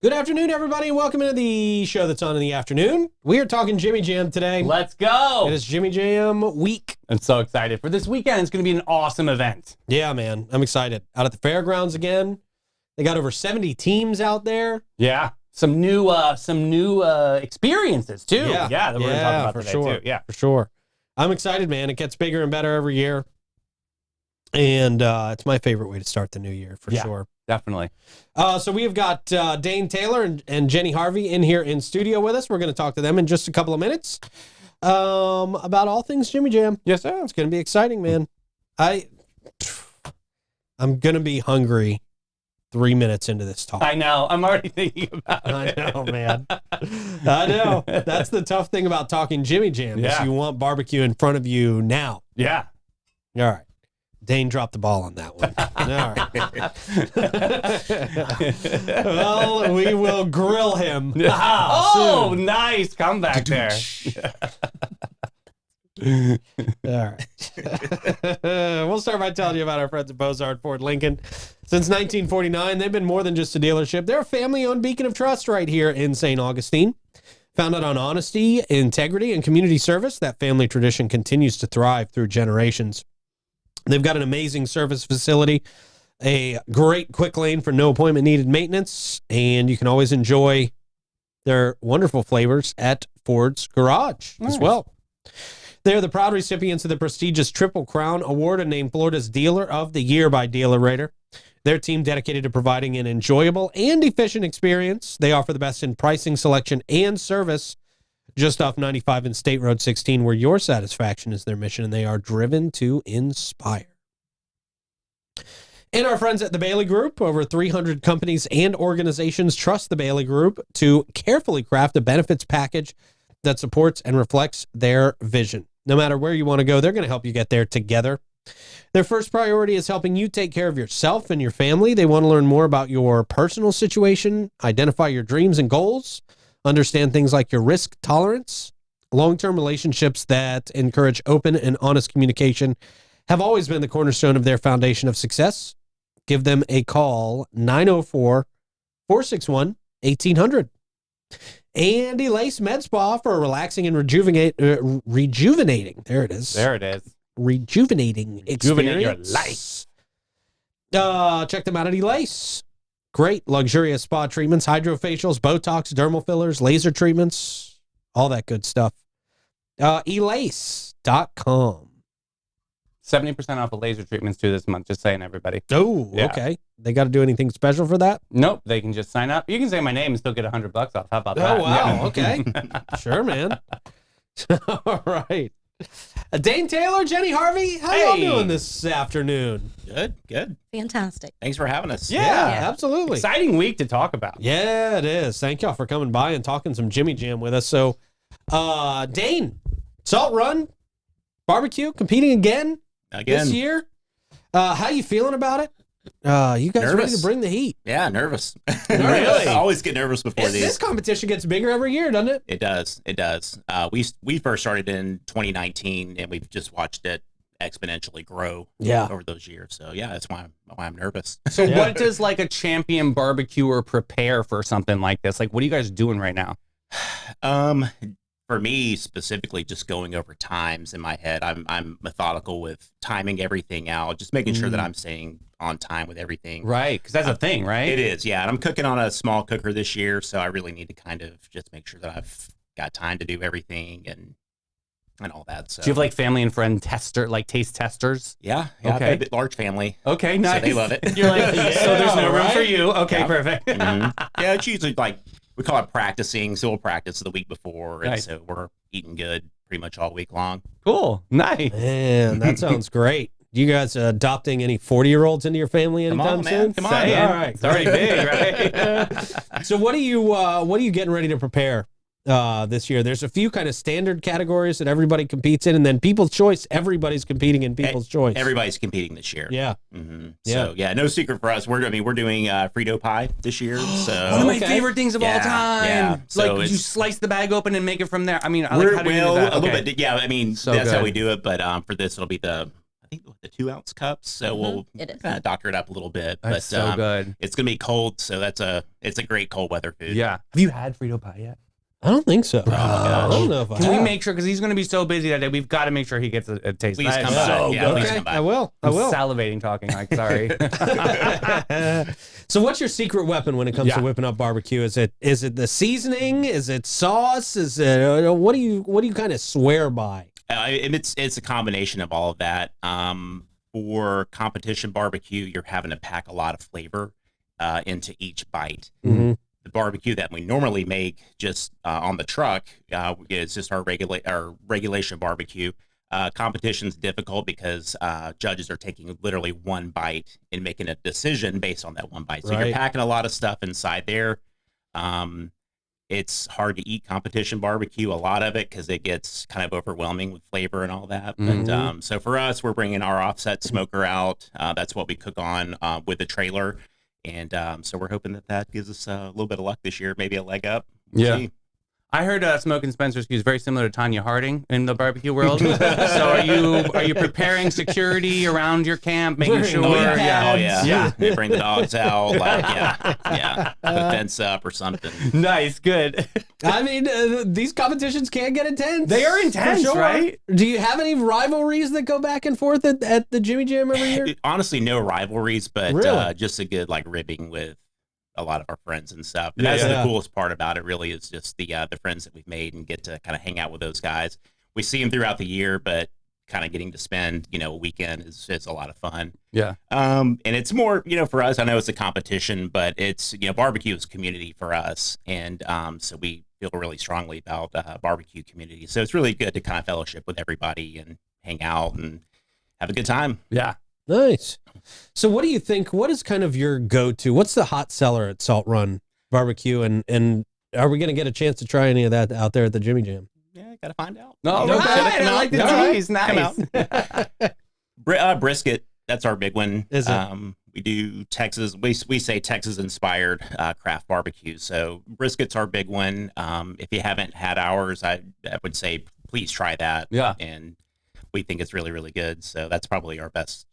Good afternoon, everybody, and welcome into the show that's on in the afternoon. We are talking Jimmy Jam today. Let's go. It is Jimmy Jam week. I'm so excited for this weekend. It's going to be an awesome event. Yeah, man. I'm excited. Out at the fairgrounds again. They got over 70 teams out there. Yeah. Some new experiences, too. Yeah, that we're going to talk about for today, sure. too. Yeah, for sure. I'm excited, man. It gets bigger and better every year. And it's my favorite way to start the new year, for sure. Definitely. So we have got Dane Taylor and Jenny Harvey in here in studio with us. We're going to talk to them in just a couple of minutes about all things Jimmy Jam. Yes, sir. It's going to be exciting, man. I'm going to be hungry 3 minutes into this talk. I know. I'm already thinking about it. I know, man. I know. That's the tough thing about talking Jimmy Jam is you want barbecue in front of you now. Yeah. All right. Dane dropped the ball on that one. All right. Well, we will grill him. Oh, nice comeback there. All right. We'll start by telling you about our friends at Bozard Ford Lincoln. Since 1949, they've been more than just a dealership. They're a family-owned beacon of trust right here in St. Augustine. Founded on honesty, integrity, and community service, that family tradition continues to thrive through generations. They've got an amazing service facility, a great quick lane for no appointment needed maintenance, and you can always enjoy their wonderful flavors at Ford's Garage as well. They're the proud recipients of the prestigious Triple Crown Award and named Florida's Dealer of the Year by Dealer Rater. Their team dedicated to providing an enjoyable and efficient experience. They offer the best in pricing, selection, and service just off 95 and State Road 16, where your satisfaction is their mission, and they are driven to inspire. And our friends at the Bailey Group, over 300 companies and organizations trust the Bailey Group to carefully craft a benefits package that supports and reflects their vision. No matter where you want to go, they're going to help you get there together. Their first priority is helping you take care of yourself and your family. They want to learn more about your personal situation, identify your dreams and goals, understand things like your risk tolerance. Long-term relationships that encourage open and honest communication have always been the cornerstone of their foundation of success. Give them a call, 904-461-1800. And Elace Med Spa for a relaxing and rejuvenating. There it is. There it is. Rejuvenating experience. Rejuvenate your life. Check them out at Elace. Great luxurious spa treatments, hydrofacials, Botox, dermal fillers, laser treatments, all that good stuff. Elace.com. 70% off of laser treatments too this month. Just saying, everybody. Oh, Yeah. okay. They got to do anything special for that? Nope. They can just sign up. You can say my name and still get $100 off. How about that? Oh, wow. Yeah. Okay. Sure, man. All right. Dane Taylor, Jenny Harvey, how y'all doing this afternoon? Good. Fantastic. Thanks for having us. Yeah. Absolutely. Exciting week to talk about. Yeah, it is. Thank y'all for coming by and talking some Jimmy Jam with us. So, Dane, Salt Run Barbecue competing again this year. How you feeling about it? You guys ready to bring the heat? Yeah, nervous. Really? I always get nervous before these. This competition gets bigger every year, doesn't it? It does. We first started in 2019, and we've just watched it exponentially grow over those years. So yeah, that's why I'm nervous. So what does like a champion barbecuer prepare for something like this? Like, what are you guys doing right now? For me specifically, just going over times in my head. I'm methodical with timing everything out, just making sure that I'm staying on time with everything. Right, because that's a thing, right? It is, yeah. And I'm cooking on a small cooker this year, so I really need to kind of just make sure that I've got time to do everything and all that. So do you have like family and friend taste testers? Yeah. Okay. A bit large family. Okay, nice. So they love it. You're like, so there's no room for you. Okay, perfect. Yeah, it's usually like, we call it practicing, so we'll practice the week before, and Nice. so we're eating good pretty much all week long. Cool, nice. Man, that sounds great. You guys adopting any 40-year-olds into your family anytime soon? Come on. Saying. All right. It's already big, right? So what are you getting ready to prepare this year? There's a few kind of standard categories that everybody competes in, and then People's Choice, everybody's competing in People's Choice. Everybody's competing this year. Yeah. So yeah, no secret for us. We're doing Frito pie this year. So One of my favorite things of all time. Yeah. So Like, you slice the bag open and make it from there. I mean, we're how do you do that? a little bit. Yeah, I mean, So that's good. how we do it. But for this, it'll be the think the 2-ounce cups. So we'll It is. kind of doctor it up a little bit. That's so good. It's gonna be cold, so it's a great cold weather food. Yeah. Have you had Frito pie yet? I don't think so. I don't know if I Can we have. make sure, because he's going to be so busy that day, we've got to make sure he gets a taste. Please That come is by. so Yeah, good. please Okay, come by. I will. I'm salivating talking, like, sorry. So what's your secret weapon when it comes to Yeah. whipping up barbecue? Is it the seasoning? Is it sauce? Is it what do you kind of swear by? It's a combination of all of that. For competition barbecue, you're having to pack a lot of flavor into each bite. Mm-hmm. The barbecue that we normally make just on the truck is just our regulation barbecue. Competition's difficult because judges are taking literally one bite and making a decision based on that one bite. So Right. you're packing a lot of stuff inside there. It's hard to eat competition barbecue, a lot of it, because it gets kind of overwhelming with flavor and all that. But so for us, we're bringing our offset smoker out. That's what we cook on with the trailer. And so we're hoping that gives us a little bit of luck this year, maybe a leg up. We'll Yeah. see. I heard Smoking Spencer's is very similar to Tanya Harding in the barbecue world. So are you preparing security around your camp, making sure? Oh yeah, Yeah. oh yeah, Yeah. They bring the dogs out, like yeah, put a fence up or something. Nice, good. I mean, these competitions can get intense. They are intense, for sure. right? Do you have any rivalries that go back and forth at the Jimmy Jam every year? Honestly, no rivalries, but Really? just a good like ribbing with a lot of our friends and stuff. And Yeah, that's yeah. the coolest part about it. Really, is just the friends that we've made and get to kind of hang out with those guys. We see them throughout the year, but kind of getting to spend a weekend is a lot of fun. Yeah. And it's more for us. I know it's a competition, but it's barbecue is community for us, and so we feel really strongly about barbecue community. So it's really good to kind of fellowship with everybody and hang out and have a good time. Yeah. Nice. So what do you think? What is kind of your go-to? What's the hot seller at Salt Run Barbecue? And are we going to get a chance to try any of that out there at the Jimmy Jam? Yeah, gotta find out. No, You know, right. come I out. like the All right. tease. Nice. Brisket, that's our big one. Is it? We do Texas. We say Texas inspired craft barbecue. So brisket's our big one. If you haven't had ours, I would say please try that. Yeah. And we think it's really, really good. So that's probably our best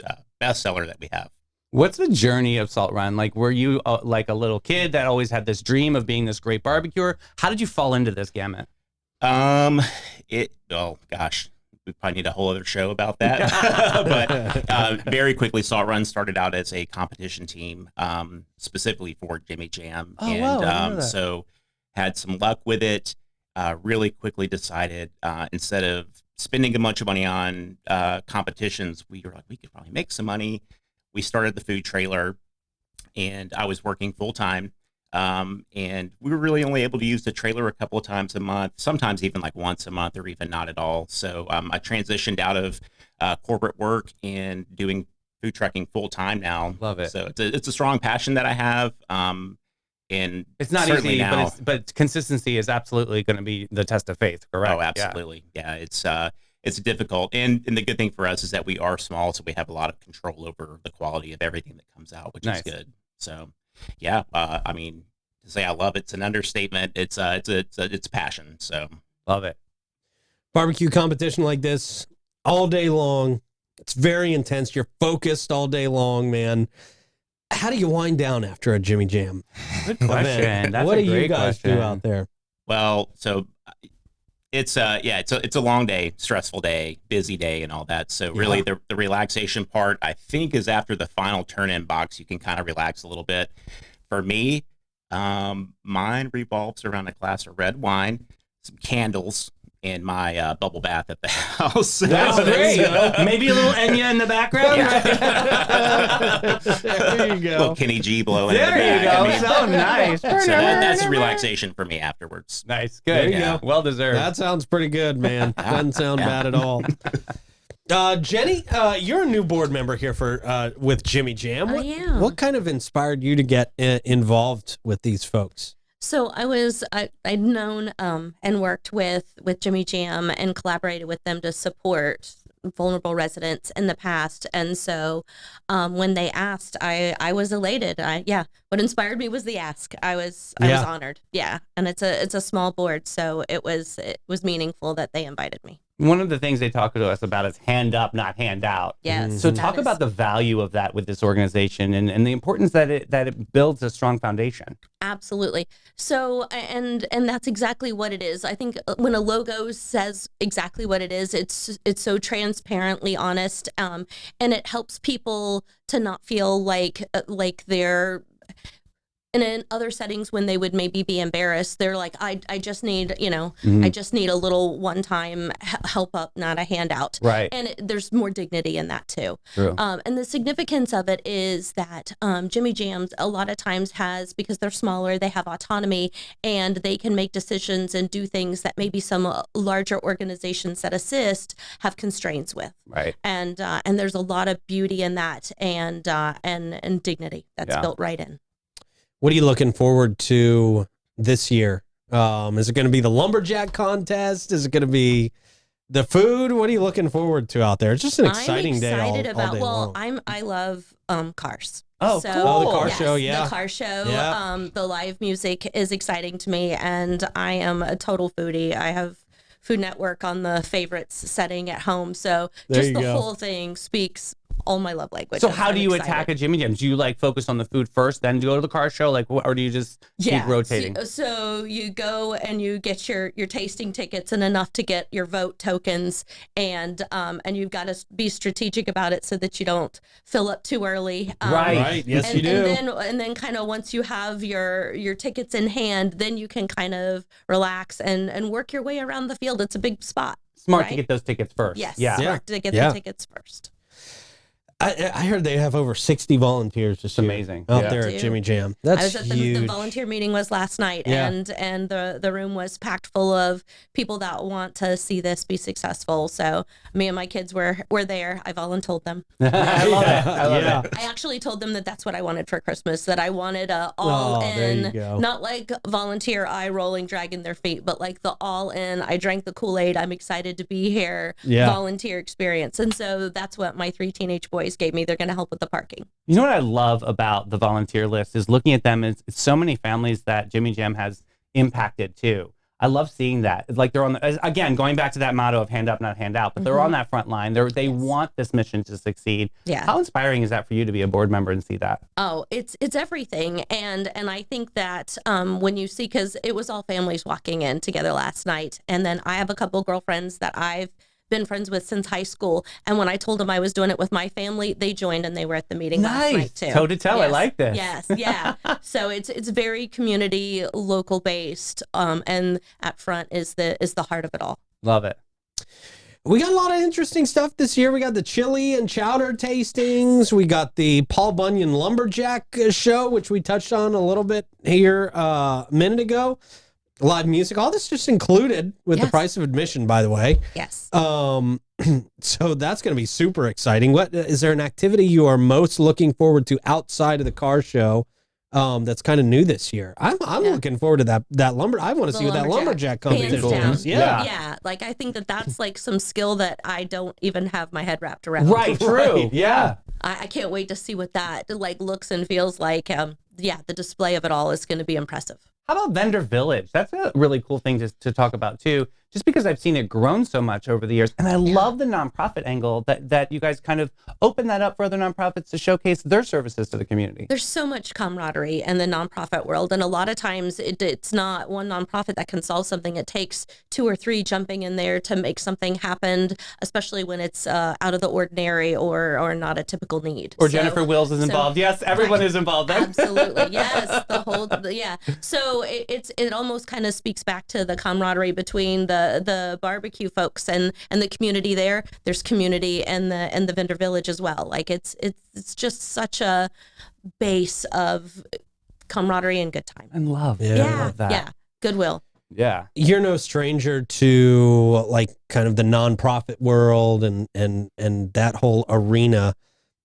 seller that we have. What's the journey of Salt Run? Like, were you like a little kid that always had this dream of being this great barbecuer? How did you fall into this gamut? Oh gosh, we probably need a whole other show about that. But very quickly, Salt Run started out as a competition team, specifically for Jimmy Jam, Oh, and wow, I didn't know that. so had some luck with it. Really quickly decided instead of spending a bunch of money on competitions, we were like, we could probably make some money. We started the food trailer, and I was working full time. And we were really only able to use the trailer a couple of times a month, sometimes even like once a month or even not at all. So I transitioned out of corporate work and doing food trucking full time now. Love it. So it's a strong passion that I have. And It's not certainly easy, now, but consistency is absolutely going to be the test of faith, correct? oh, absolutely. Yeah, it's difficult. And the good thing for us is that we are small, so we have a lot of control over the quality of everything that comes out, which Nice. is good. So, yeah, I mean, to say I love it's an understatement. It's passion. So, Love it. Barbecue competition like this all day long. It's very intense. You're focused all day long, man. How do you wind down after a Jimmy Jam Good event? question. That's What a do you great guys question. do out there? well, so it's a long day, stressful day, busy day, and all that. So really, the relaxation part, I think, is after the final turn-in box. You can kind of relax a little bit. For me, mine revolves around a glass of red wine, some candles, and my bubble bath at the house. That's great. Maybe a little Enya in the background. There you Little go. Kenny G blowing in the There you back. go. I mean, So nice. so that's relaxation for me afterwards. Nice. There Good. you go. Well deserved. That sounds pretty good, man. Doesn't sound bad at all. Jenny, you're a new board member here for with Jimmy Jam. I am. What kind of inspired you to get involved with these folks? So I'd known and worked with Jimmy Jam and collaborated with them to support vulnerable residents in the past. And so when they asked, I was elated. What inspired me was the ask. I was honored. Yeah. And it's a small board, so it was meaningful that they invited me. One of the things they talk to us about is hand up, not hand out. Yes. So that talk is- about the value of that with this organization and the importance that it builds a strong foundation. Absolutely. So, and that's exactly what it is. I think when a logo says exactly what it is, it's so transparently honest, and it helps people to not feel like they're. And in other settings, when they would maybe be embarrassed, they're like, I just need, I just need a little one-time help up, not a handout. Right. And there's more dignity in that too. True. And the significance of it is that Jimmy Jam's a lot of times because they're smaller, they have autonomy and they can make decisions and do things that maybe some larger organizations that assist have constraints with. Right. And there's a lot of beauty in that and dignity that's built right in. What are you looking forward to this year? Is it going to be the lumberjack contest? Is it going to be the food? What are you looking forward to out there? It's just an exciting day all day long. I love cars. Oh, so, cool. Oh, the car show, yeah. The car show. Yeah. The live music is exciting to me, and I am a total foodie. I have Food Network on the favorites setting at home, so There just you the go. whole thing speaks all my love language. So how do you attack a Jimmy Jam? Do you like focus on the food first, then go to the car show, or do you just keep rotating? So you go and you get your tasting tickets and enough to get your vote tokens, and you've got to be strategic about it so that you don't fill up too early. Right. Yes, you do. And then kind of once you have your tickets in hand, then you can kind of relax and work your way around the field. It's a big spot. Smart right? to get those tickets first. Yes. Yeah. Smart to get the tickets first. I heard they have over 60 volunteers just amazing. out Yeah. there at Dude. Jimmy Jam. I That's was at the huge. volunteer meeting was last night, Yeah. and the room was packed full of people that want to see this be successful. So me and my kids were there. I voluntold them. I love it. I love it. I actually told them that that's what I wanted for Christmas, that I wanted a Oh, all there you in, go. not like volunteer eye rolling, dragging their feet, but like the all in, I drank the Kool-Aid, I'm excited to be here, volunteer experience. And so that's what my 3 teenage boys gave me. They're going to help with the parking. You know what I love about the volunteer list is looking at them as so many families that Jimmy Jam has impacted too. I love seeing that. It's like they're on the, again, going back to that motto of hand up, not hand out, but they're on that front line. They want this mission to succeed. Yeah. How inspiring is that for you to be a board member and see that? Oh, it's everything. And I think that when you see, because it was all families walking in together last night. And then I have a couple girlfriends that I've been friends with since high school. And when I told them I was doing it with my family, they joined and they were at the meeting last night too. Toe to toe. I like this. Yes. Yeah. So it's very community, local based. And at front is the heart of it all. Love it. We got a lot of interesting stuff this year. We got the chili and chowder tastings. We got the Paul Bunyan Lumberjack show, which we touched on a little bit here a minute ago. Live music, all this just included with the price of admission, by the way. Yes. So that's going to be super exciting. What is there an activity you are most looking forward to outside of the car show? That's kind of new this year. I'm looking forward to that lumber. I want to see what that lumberjack competition Hands is. down. Yeah. Yeah. Like I think that's like some skill that I don't even have my head wrapped around. Right. True. Right. Yeah. I can't wait to see what that like looks and feels like. The display of it all is going to be impressive. How about Vendor Village? That's a really cool thing to talk about too, just because I've seen it grown so much over the years. And I love the nonprofit angle that you guys kind of open that up for other nonprofits to showcase their services to the community. There's so much camaraderie in the nonprofit world. And a lot of times it's not one nonprofit that can solve something. It takes 2 or 3 jumping in there to make something happen, especially when it's out of the ordinary or not a typical need. Or Jennifer Wills is involved. Yes, everyone is involved. Absolutely. Yes. So it almost kind of speaks back to the camaraderie between the barbecue folks and the community there. There's community and the vendor village as well. Like it's just such a base of camaraderie and good time. And love. Yeah. I love that. Yeah. Goodwill. Yeah. You're no stranger to like kind of the nonprofit world and that whole arena.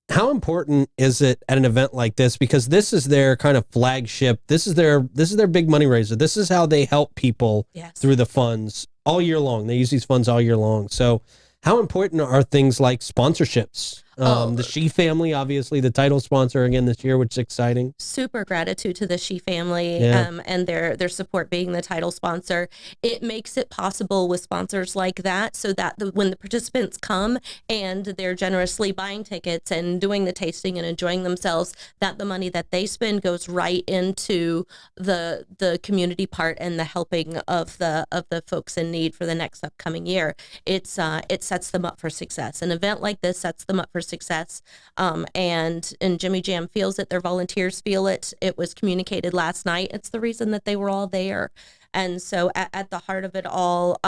How important is it at an event like this? Because this is their kind of flagship. This is their big money raiser. This is how they help people through the funds all year long. They use these funds all year long. So how important are things like sponsorships The She family, obviously the title sponsor again this year, which is exciting. Super gratitude to the She family Yeah. and their support being the title sponsor. It makes it possible with sponsors like that so that when the participants come and they're generously buying tickets and doing the tasting and enjoying themselves, that the money that they spend goes right into the community part and the helping of the folks in need for the next upcoming year. It sets them up for success. An event like this sets them up for success. And Jimmy Jam feels it. Their volunteers feel it. It was communicated last night. It's the reason that they were all there. And so at the heart of it all,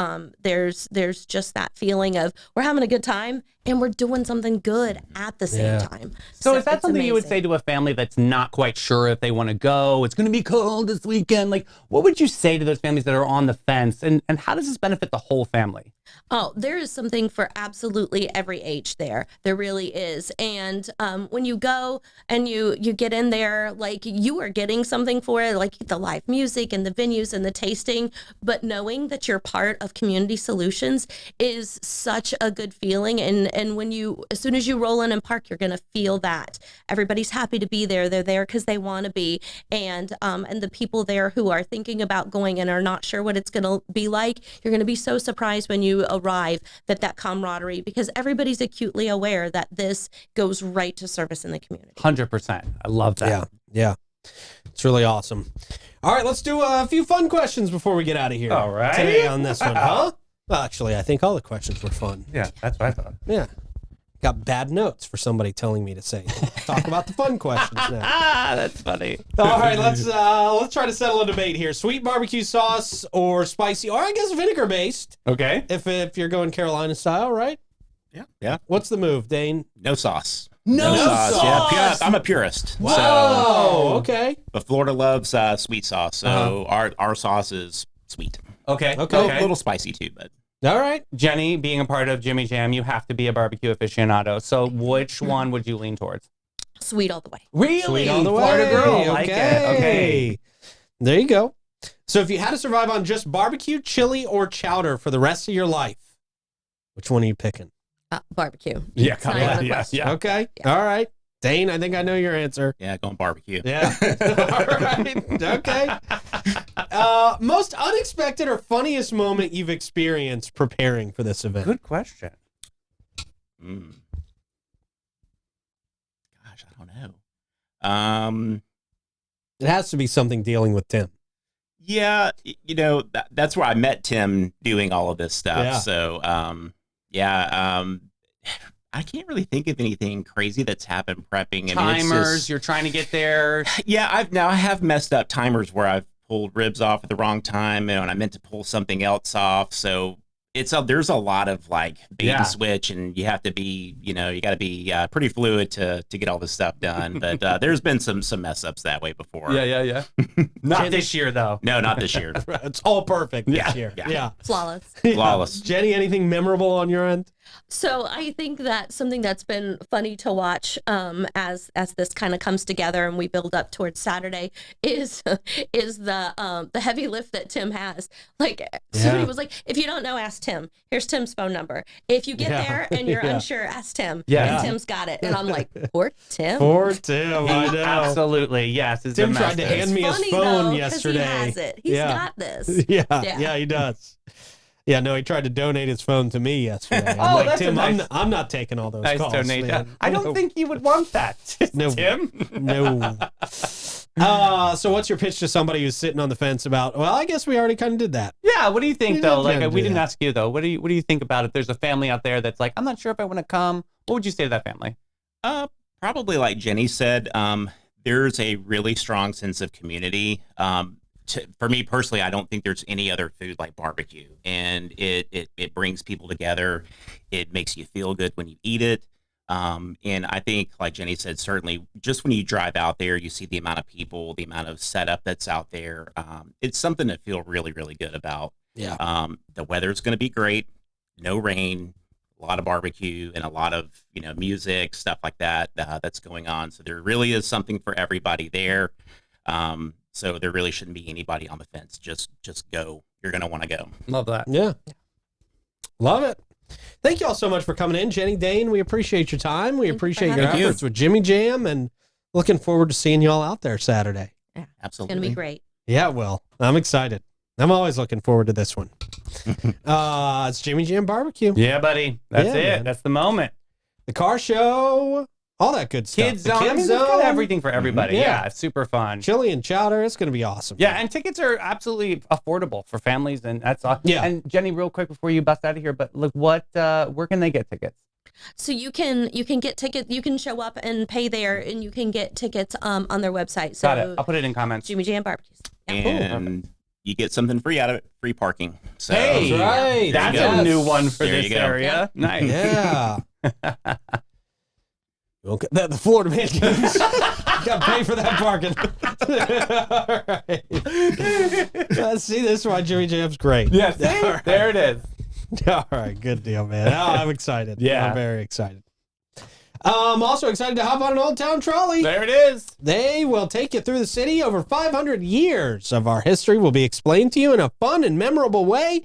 there's just that feeling of we're having a good time and we're doing something good at the same time. So is that it's something you would amazing. say to a family that's not quite sure if they want to go? It's going to be cold this weekend. Like, what would you say to those families that are on the fence? And how does this benefit the whole family? Oh, there is something for absolutely every age there. There really is. And when you go and you get in there, like you are getting something for it, like the live music and the venues and the tasting, but knowing that you're part of Community Solutions is such a good feeling. And when as soon as you roll in and park, you're going to feel that. Everybody's happy to be there. They're there because they want to be. And the people there who are thinking about going and are not sure what it's going to be like, you're going to be so surprised when you arrive that camaraderie, because everybody's acutely aware that this goes right to service in the community. 100%. I love that. Yeah. It's really awesome. All right, let's do a few fun questions before we get out of here. All right. Today on this one, huh? Well, actually, I think all the questions were fun. Yeah, that's what I thought. Yeah. Got bad notes for somebody telling me to say. Talk about the fun questions now. That's funny. All right, let's try to settle a debate here. Sweet barbecue sauce or spicy, or I guess vinegar based. Okay. If you're going Carolina style, right? Yeah. What's the move, Dane? No sauce. No sauce. sauce! Yeah, I'm a purist. Whoa, So, okay. but Florida loves sweet sauce, so our sauce is sweet. Okay. Okay. A little spicy too, but All right. Jenny, being a part of Jimmy Jam, you have to be a barbecue aficionado. So which one would you lean towards? Sweet all the way. Really? Sweet all the way. Florida girl. Okay. Like it. Okay. There you go. So if you had to survive on just barbecue, chili, or chowder for the rest of your life, which one are you picking? Barbecue. Yeah, It's not even a question. yeah. Okay. Yeah. All right. Dane, I think I know your answer. yeah, going barbecue. Yeah. All right. Okay. Most unexpected or funniest moment you've experienced preparing for this event? Good question. Mm. Gosh, I don't know. It has to be something dealing with Tim. Yeah, that's where I met Tim doing all of this stuff. Yeah. So, I can't really think of anything crazy that's happened prepping. I mean, it's Timers, just- you're trying to get there. yeah, I have messed up timers where I've pulled ribs off at the wrong time, and I meant to pull something else off. So there's a lot of like bait Yeah. and switch, and you have to be, you got to be pretty fluid to get all this stuff done. But there's been some mess ups that way before. Yeah. Not this year, though. No, not this year. It's all perfect this year. Yeah. Flawless. Flawless. Jenny, anything memorable on your end? So I think that something that's been funny to watch as this kind of comes together and we build up towards Saturday is the heavy lift that Tim has. Like somebody was like, if you don't know, ask Tim. Here's Tim's phone number. If you get there and you're unsure, ask Tim. Yeah. And Tim's got it. And I'm like, poor Tim. Poor Tim, I know. Absolutely, yes. It's Tim a tried to mess. hand me his Funny, phone though, 'cause yesterday. He has it. He's got this. Yeah, he does. Yeah, no, he tried to donate his phone to me yesterday. I'm Oh, like, that's a Tim, nice- I'm not taking all those Nice calls. donation. Man. I don't think you would want that, No. Tim. No. So what's your pitch to somebody who's sitting on the fence about, well, I guess we already kind of did that. Yeah, what do you think You though? didn't Like do we didn't that. ask you though. What do you think about it? There's a family out there that's like, I'm not sure if I want to come. What would you say to that family? Probably like Jenny said, there's a really strong sense of community. For me personally, I don't think there's any other food like barbecue, and it brings people together. It makes you feel good when you eat it. And I think, like Jenny said, certainly just when you drive out there, you see the amount of people, the amount of setup that's out there. It's something to feel really, really good about. Yeah. The weather's going to be great. No rain, a lot of barbecue, and a lot of, music, stuff like that, that's going on. So there really is something for everybody there. So there really shouldn't be anybody on the fence. Just go. You're going to want to go. Love that. Yeah. Love it. Thank you all so much for coming in, Jenny, Dane. We appreciate your time. We Thank you for appreciate your having us. efforts with Jimmy Jam, and looking forward to seeing y'all out there Saturday. Yeah, Absolutely. it's gonna be great. Yeah, well, I'm excited. I'm always looking forward to this one. It's Jimmy Jam Barbecue. Yeah, buddy. That's Yeah, it. man. That's the moment. The car show, all that good stuff. Kids The zone. I Kids mean, they've got Zone, everything for everybody. Yeah. Yeah, it's super fun. chili and chowder. It's going to be awesome. Yeah, and tickets are absolutely affordable for families, and that's awesome. Yeah. And Jenny, real quick before you bust out of here, but look, where can they get tickets? So you can get tickets. You can show up and pay there, and you can get tickets on their website. So Got it. I'll put it in comments. Jimmy Jam Barbecues. Yeah. And you get something free out of it, free parking. So Hey, That's right. That's Yes. a new one for There this you go. area. Nice. Yeah. Okay. The Florida Man games. You got to pay for that parking. All right. See, this is why Jimmy Jam's great. Yes, there it is. All right, good deal, man. Oh, I'm excited. Yeah. I'm very excited. I'm also excited to hop on an Old Town Trolley. There it is. They will take you through the city. Over 500 years of our history will be explained to you in a fun and memorable way.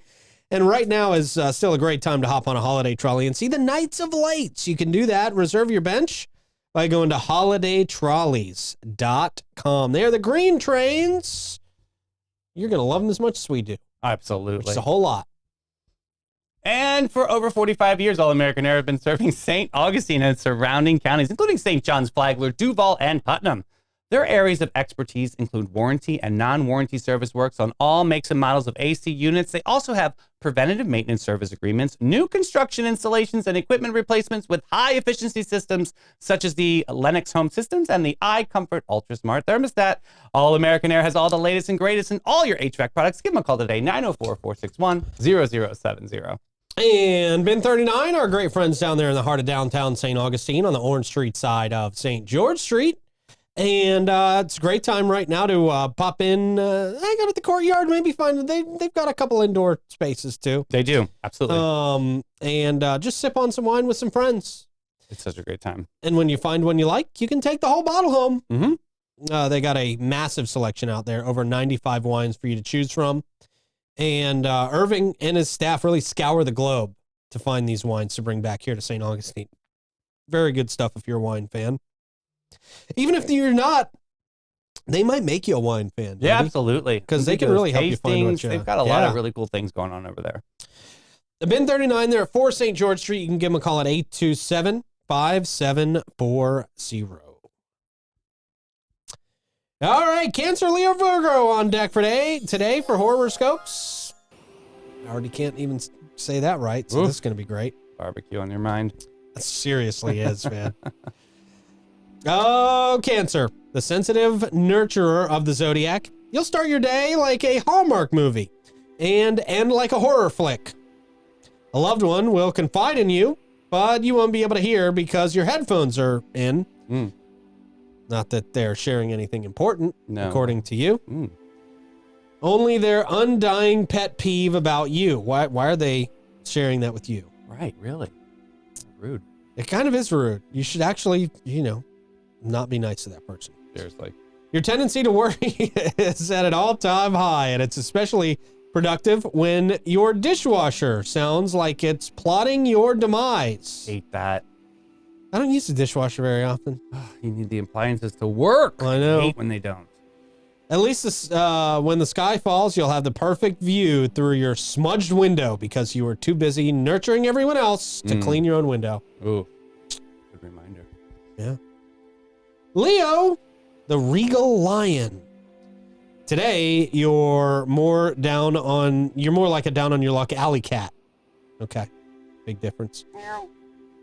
And right now is still a great time to hop on a holiday trolley and see the Knights of Lights. You can do that. Reserve your bench by going to holidaytrolleys.com. They're the green trains. You're going to love them as much as we do, which Absolutely. is a whole lot. And for over 45 years, All American Air have been serving St. Augustine and surrounding counties, including St. John's, Flagler, Duval, and Putnam. Their areas of expertise include warranty and non-warranty service works on all makes and models of AC units. They also have preventative maintenance service agreements, new construction installations, and equipment replacements with high-efficiency systems such as the Lennox Home Systems and the iComfort Ultra Smart Thermostat. All American Air has all the latest and greatest in all your HVAC products. Give them a call today, 904-461-0070. And Bin 39, our great friends down there in the heart of downtown St. Augustine on the Orange Street side of St. George Street. And it's a great time right now to pop in, hang out at the courtyard, maybe find, they've got a couple indoor spaces too. They do, absolutely. And just sip on some wine with some friends. It's such a great time. And when you find one you like, you can take the whole bottle home. Mm-hmm. They got a massive selection out there, over 95 wines for you to choose from. And Irving and his staff really scour the globe to find these wines to bring back here to St. Augustine. Very good stuff if you're a wine fan. Even if you're not, they might make you a wine fan. Yeah, maybe. absolutely. 'Cause they can really help you find what you- They've got a lot Yeah. of really cool things going on over there. The Bin 39 there at 4 St. George Street. You can give them a call at 827-5740. All right, Cancer, Leo, Virgo on deck for today for horoscopes. I already can't even say that right, so Oof. this is going to be great. Barbecue on your mind. It seriously is, man. Oh, Cancer, the sensitive nurturer of the zodiac. You'll start your day like a Hallmark movie and end like a horror flick. A loved one will confide in you, but you won't be able to hear because your headphones are in. Mm. Not that they're sharing anything important, No. according to you. Mm. Only their undying pet peeve about you. Why are they sharing that with you? Right, really. Rude. It kind of is rude. You should actually, not be nice to that person. Seriously. Your tendency to worry is at an all-time high, and it's especially productive when your dishwasher sounds like it's plotting your demise. Hate that. I don't use the dishwasher very often. You need the appliances to work. I know. Hate when they don't. At least when the sky falls, you'll have the perfect view through your smudged window because you were too busy nurturing everyone else to clean your own window. Ooh. Good reminder. Yeah. Leo, the regal lion. Today, you're more like a down on your luck alley cat. Okay. Big difference.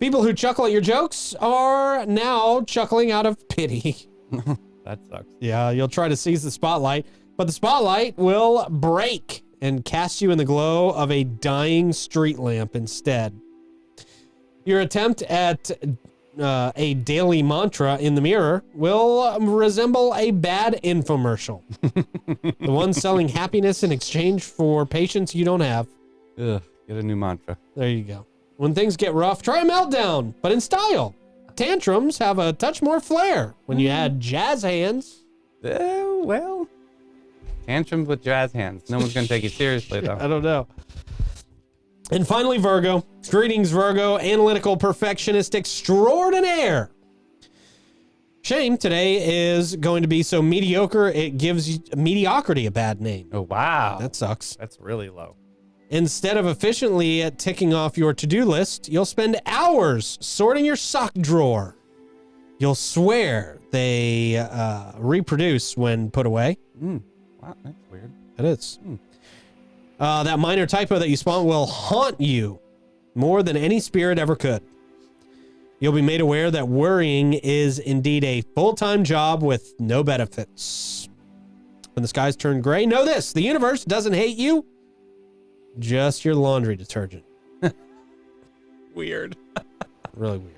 People who chuckle at your jokes are now chuckling out of pity. That sucks. Yeah, you'll try to seize the spotlight, but the spotlight will break and cast you in the glow of a dying street lamp instead. Your attempt at a daily mantra in the mirror will resemble a bad infomercial. The one selling happiness in exchange for patience you don't have. Ugh. Get a new mantra. There you go. When things get rough, try a meltdown, but in style. Tantrums have a touch more flair when you add jazz hands. Well, tantrums with jazz hands. No one's going to take you seriously, though. I don't know. And finally, Virgo. Greetings, Virgo, analytical perfectionist extraordinaire. Shame today is going to be so mediocre, it gives mediocrity a bad name. Oh, wow. That sucks. That's really low. Instead of efficiently ticking off your to-do list, you'll spend hours sorting your sock drawer. You'll swear they reproduce when put away. Wow, that's weird. It is. That minor typo that you spawned will haunt you more than any spirit ever could. You'll be made aware that worrying is indeed a full-time job with no benefits. When the skies turn gray, know this: the universe doesn't hate you, just your laundry detergent. Weird. Really weird.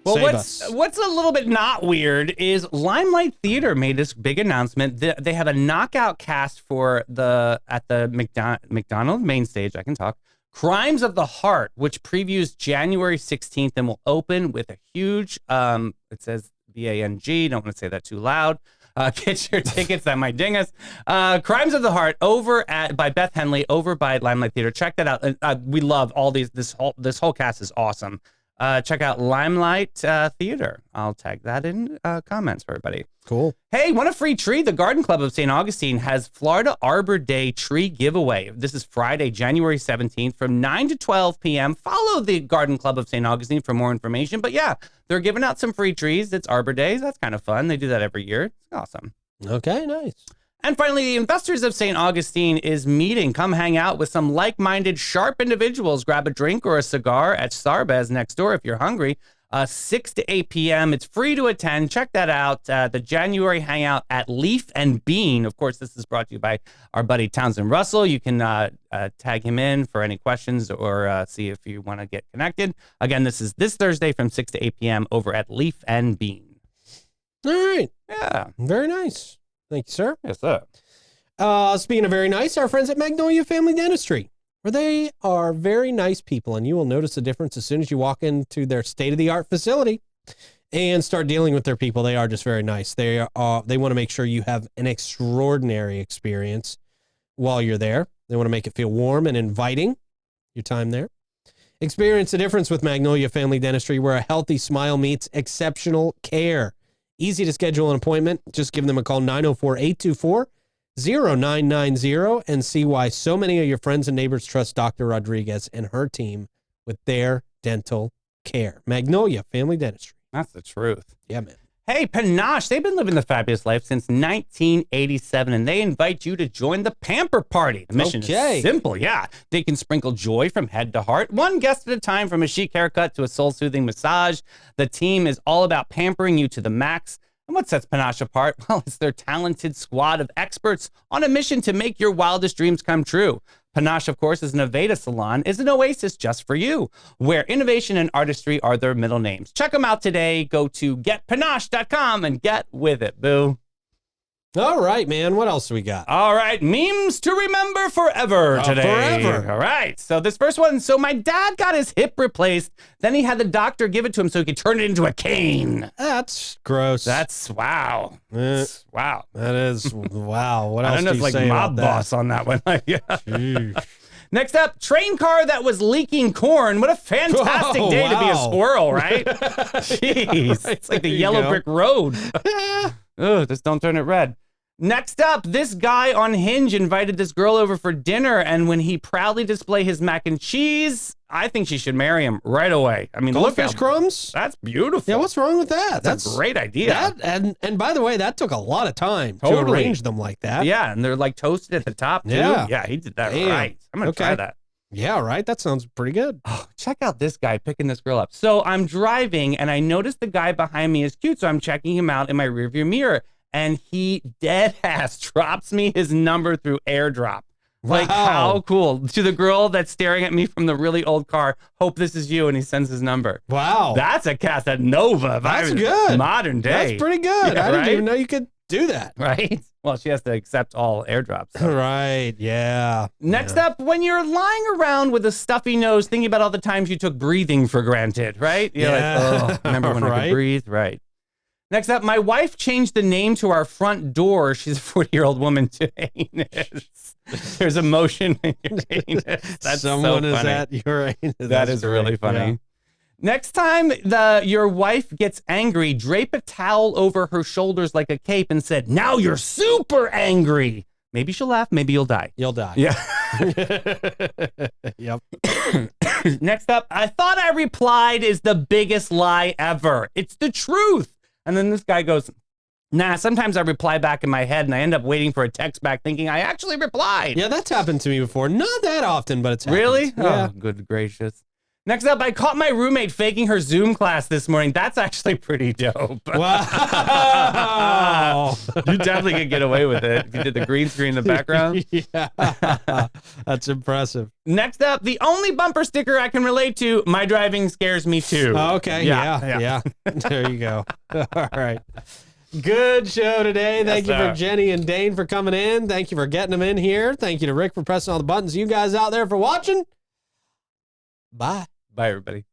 Well, Save what's a little bit not weird is Limelight Theater made this big announcement. They have a knockout cast for at the McDonald main stage. I can talk. Crimes of the Heart, which previews January 16th and will open with a huge, it says BANG. Don't want to say that too loud. Get your tickets. That might ding us. Crimes of the Heart by Beth Henley over by Limelight Theater. Check that out. We love all these. This whole cast is awesome. Check out Limelight Theater. I'll tag that in comments for everybody. Cool. Hey, want a free tree? The Garden Club of St. Augustine has Florida Arbor Day tree giveaway. This is Friday, January 17th from 9 to 12 p.m. Follow the Garden Club of St. Augustine for more information. But yeah, they're giving out some free trees. It's Arbor Days. That's kind of fun. They do that every year. It's awesome. Okay, nice. And finally, the Investors of St. Augustine is meeting. Come hang out with some like-minded, sharp individuals. Grab a drink or a cigar at Sarbez next door if you're hungry. 6 to 8 p.m. It's free to attend. Check that out. The January hangout at Leaf and Bean. Of course, this is brought to you by our buddy Townsend Russell. You can tag him in for any questions or see if you want to get connected. Again, this is this Thursday from 6 to 8 p.m. over at Leaf and Bean. All right. Yeah. Very nice. Thank you, sir. Yes, sir. Speaking of very nice, our friends at Magnolia Family Dentistry, where they are very nice people, and you will notice the difference as soon as you walk into their state-of-the-art facility and start dealing with their people. They are just very nice. They want to make sure you have an extraordinary experience while you're there. They want to make it feel warm and inviting, your time there. Experience the difference with Magnolia Family Dentistry, where a healthy smile meets exceptional care. Easy to schedule an appointment. Just give them a call, 904-824-0990, and see why so many of your friends and neighbors trust Dr. Rodriguez and her team with their dental care. Magnolia Family Dentistry. That's the truth. Yeah, man. Hey, Panache, they've been living the fabulous life since 1987, and they invite you to join the Pamper Party. The mission is simple, yeah. They can sprinkle joy from head to heart, one guest at a time, from a chic haircut to a soul-soothing massage. The team is all about pampering you to the max. And what sets Panache apart? Well, it's their talented squad of experts on a mission to make your wildest dreams come true. Panache, of course, is an Aveda salon, is an oasis just for you, where innovation and artistry are their middle names. Check them out today. Go to getpanache.com and get with it, boo. All right, man. What else do we got? All right. Memes to remember forever today. Forever. All right. So this first one. So my dad got his hip replaced. Then he had the doctor give it to him so he could turn it into a cane. That's gross. That's wow. Wow. That is wow. What else I don't know do if you like say mob about boss on that one. Yeah. Sheesh. Next up, train car that was leaking corn. What a fantastic day to be a squirrel, right? Jeez. It's like the yellow brick road. Ugh, just don't turn it red. Next up, this guy on Hinge invited this girl over for dinner, and when he proudly displayed his mac and cheese, I think she should marry him right away. I mean, look, goldfish crumbs. That's beautiful. Yeah, what's wrong with that? That's a great idea. And by the way, that took a lot of time to Totally. arrange them like that. Yeah, and they're like toasted at the top too. Yeah. Yeah, he did that Damn. right. I'm gonna try that. Yeah, right. That sounds pretty good. Oh, check out this guy picking this girl up. So I'm driving and I noticed the guy behind me is cute, so I'm checking him out in my rearview mirror. And he dead ass drops me his number through AirDrop. Like, how cool. To the girl that's staring at me from the really old car, hope this is you, and he sends his number. Wow. That's a Casanova. That's good. Modern day. That's pretty good. Yeah, I didn't right? even know you could do that. Right? Well, she has to accept all AirDrops. So. Right, yeah. Next up, when you're lying around with a stuffy nose, thinking about all the times you took breathing for granted, right? You're like, oh, remember when I could breathe? Right. Next up, my wife changed the name to our front door. She's a 40-year-old woman to anus. There's emotion in your anus. That's Someone so is funny. at your anus. That That's is great. really funny. Yeah. Next time your wife gets angry, drape a towel over her shoulders like a cape and said, "Now you're super angry." Maybe she'll laugh. Maybe you'll die. You'll die. Yeah. Yep. Next up, I thought I replied is the biggest lie ever. It's the truth. And then this guy goes, nah, sometimes I reply back in my head and I end up waiting for a text back thinking I actually replied. Yeah, that's happened to me before. Not that often, but it's happened. Really? Yeah. Oh, good gracious. Next up, I caught my roommate faking her Zoom class this morning. That's actually pretty dope. Wow. You definitely could get away with it if you did the green screen in the background. Yeah. That's impressive. Next up, the only bumper sticker I can relate to, my driving scares me too. Oh, okay. Yeah. There you go. All right. Good show today. Thank you sir. for Jenny and Dane for coming in. Thank you for getting them in here. Thank you to Rick for pressing all the buttons. You guys out there for watching. Bye. Bye, everybody.